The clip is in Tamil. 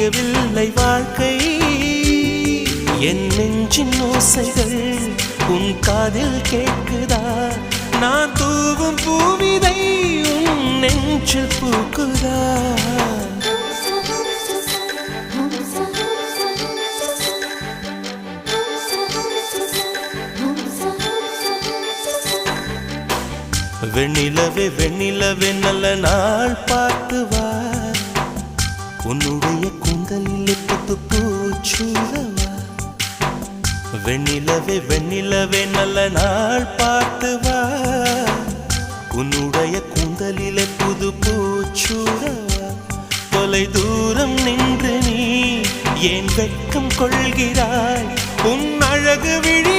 புரியவில்லை வாழ்க்கை என் நெஞ்சின் ஓசைகள் உன் காதில் கேட்குதா நான் தூவும் பூவிதை உன் நெஞ்சில் பூக்குதா வெண்ணிலவே வெண்ணிலவே நல்ல நாள் பார்த்து வா உன்னுடைய கூந்தலில் புத்து பூச்சூடவா வெண்ணிலவே வெண்ணிலவே நல்ல நாள் பார்த்து வா உன்னுடைய கூந்தலில் புது பூச்சூடவா தொலை தூரம் நின்று நீ ஏன் வெட்கம் கொள்கிறாய் உன் அழகு விழி